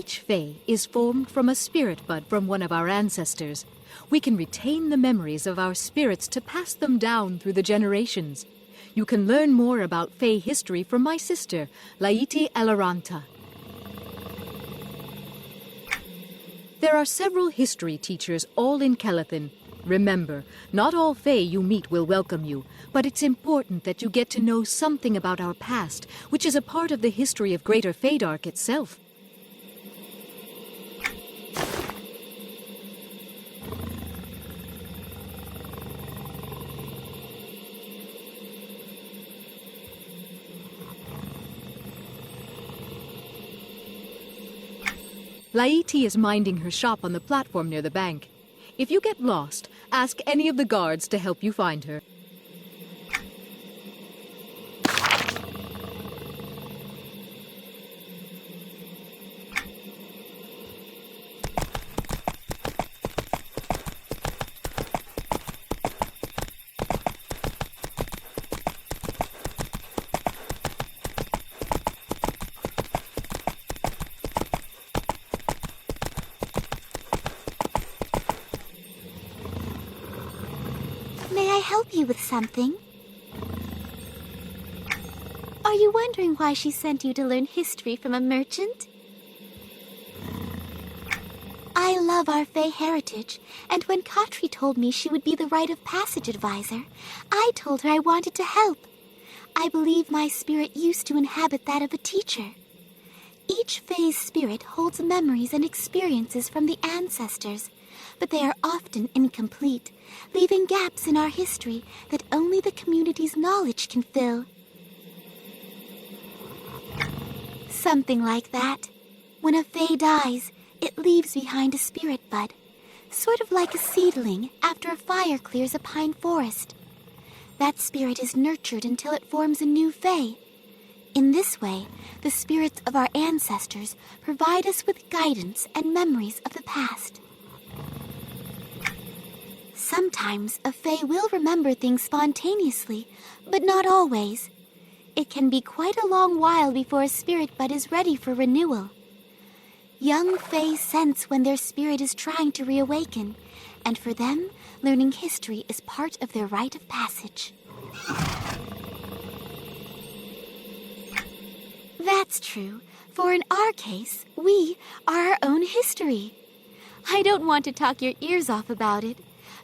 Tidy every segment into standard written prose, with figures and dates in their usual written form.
Each Fae is formed from a spirit bud from one of our ancestors. We can retain the memories of our spirits to pass them down through the generations. You can learn more about Fae history from my sister, Laiti Eloranta. There are several history teachers all in Kelethin. Remember, not all Fae you meet will welcome you, but it's important that you get to know something about our past, which is a part of the history of Greater Faedark itself. Laiti is minding her shop on the platform near the bank. If you get lost, ask any of the guards to help you find her. May I help you with something? Are you wondering why she sent you to learn history from a merchant? I love our Fae heritage, and when Katri told me she would be the rite of passage advisor, I told her I wanted to help. I believe my spirit used to inhabit that of a teacher. Each Fae's spirit holds memories and experiences from the ancestors, but they are often incomplete, leaving gaps in our history that only the community's knowledge can fill. Something like that. When a Fae dies, it leaves behind a spirit bud, sort of like a seedling after a fire clears a pine forest. That spirit is nurtured until it forms a new Fae. In this way, the spirits of our ancestors provide us with guidance and memories of the past. Sometimes a Fae will remember things spontaneously, but not always. It can be quite a long while before a spirit bud is ready for renewal. Young Fae sense when their spirit is trying to reawaken, and for them, learning history is part of their rite of passage. That's true, for in our case, we are our own history. I don't want to talk your ears off about it,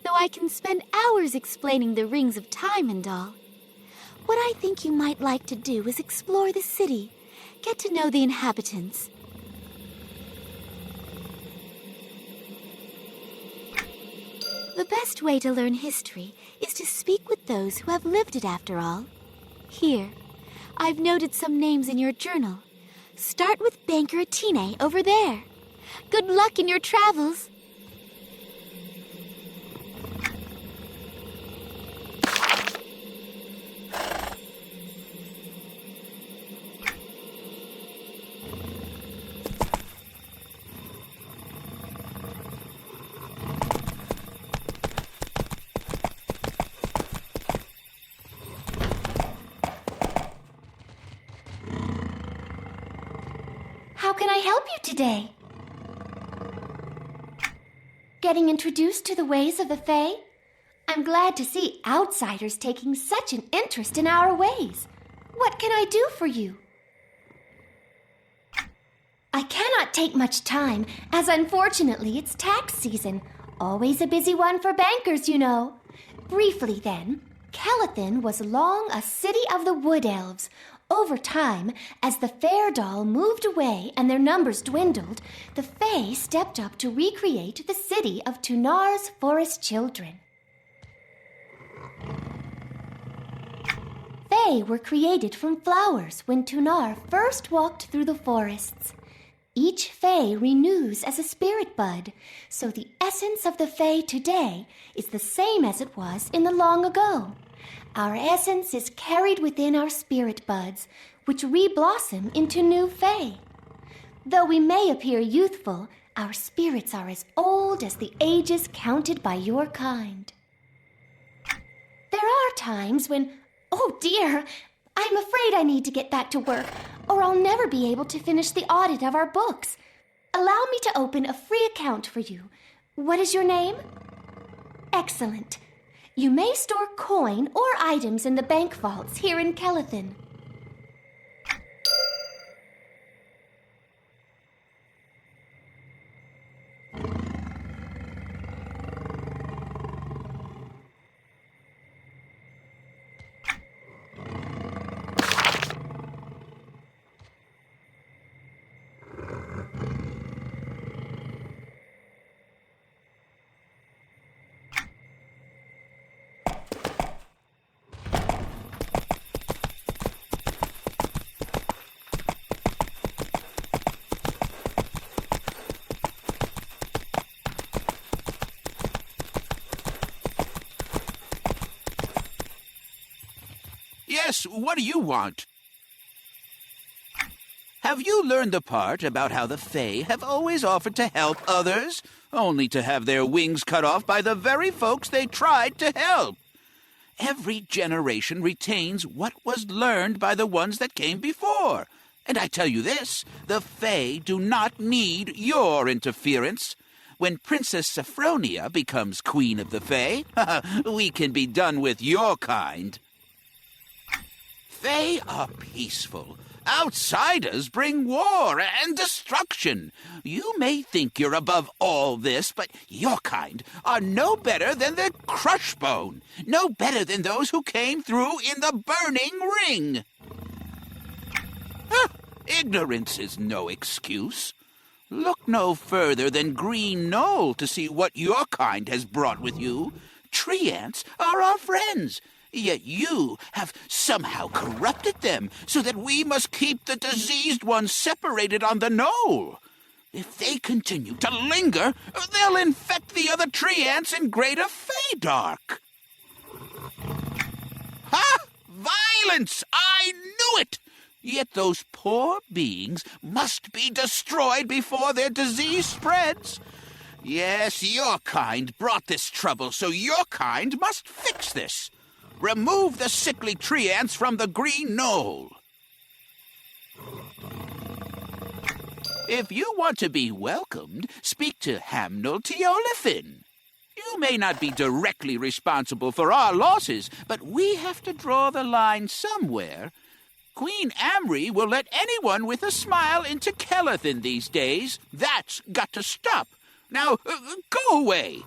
though I can spend hours explaining the rings of time and all. What I think you might like to do is explore the city, get to know the inhabitants. The best way to learn history is to speak with those who have lived it after all. Here, I've noted some names in your journal. Start with Banker Atine over there. Good luck in your travels. How can I help you today? Getting introduced to the ways of the Fae? I'm glad to see outsiders taking such an interest in our ways. What can I do for you? I cannot take much time, as unfortunately it's tax season. Always a busy one for bankers, you know. Briefly then, Kelethin was long a city of the Wood Elves. Over time, as the Fair Doll moved away and their numbers dwindled, the Fae stepped up to recreate the city of Tunar's forest children. Fae were created from flowers when Tunar first walked through the forests. Each Fae renews as a spirit bud, so the essence of the Fae today is the same as it was in the long ago. Our essence is carried within our spirit buds, which re-blossom into new Fae. Though we may appear youthful, our spirits are as old as the ages counted by your kind. There are times when, oh dear, I'm afraid I need to get back to work, or I'll never be able to finish the audit of our books. Allow me to open a free account for you. What is your name? Excellent. You may store coin or items in the bank vaults here in Kelethin. Yes, what do you want? Have you learned the part about how the Fae have always offered to help others, only to have their wings cut off by the very folks they tried to help? Every generation retains what was learned by the ones that came before. And I tell you this, the Fae do not need your interference. When Princess Sophronia becomes Queen of the Fae, we can be done with your kind. Fae are peaceful. Outsiders bring war and destruction. You may think you're above all this, but your kind are no better than the Crushbone, no better than those who came through in the Burning Ring. Ignorance is no excuse. Look no further than Green Knoll to see what your kind has brought with you. Tree ants are our friends. Yet you have somehow corrupted them so that we must keep the diseased ones separated on the knoll. If they continue to linger, they'll infect the other tree ants in Greater Feydark. Ha! Violence! I knew it! Yet those poor beings must be destroyed before their disease spreads. Yes, your kind brought this trouble, so your kind must fix this. Remove the sickly tree ants from the green knoll. If you want to be welcomed, speak to Hamnel Kelethin. You may not be directly responsible for our losses, but we have to draw the line somewhere. Queen Amri will let anyone with a smile into Kelethin these days. That's got to stop. Now, go away.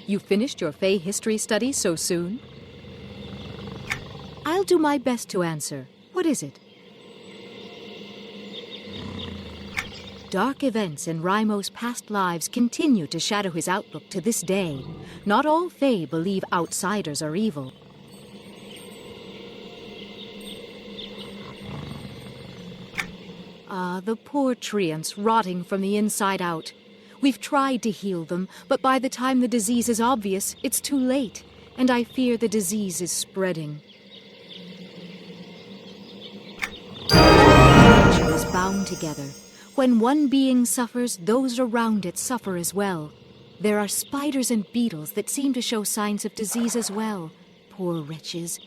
You finished your Fae history study so soon? I'll do my best to answer. What is it? Dark events in Raimo's past lives continue to shadow his outlook to this day. Not all Fae believe outsiders are evil. Ah, the poor treants rotting from the inside out. We've tried to heal them, but by the time the disease is obvious, it's too late, and I fear the disease is spreading. Nature is bound together. When one being suffers, those around it suffer as well. There are spiders and beetles that seem to show signs of disease as well. Poor wretches.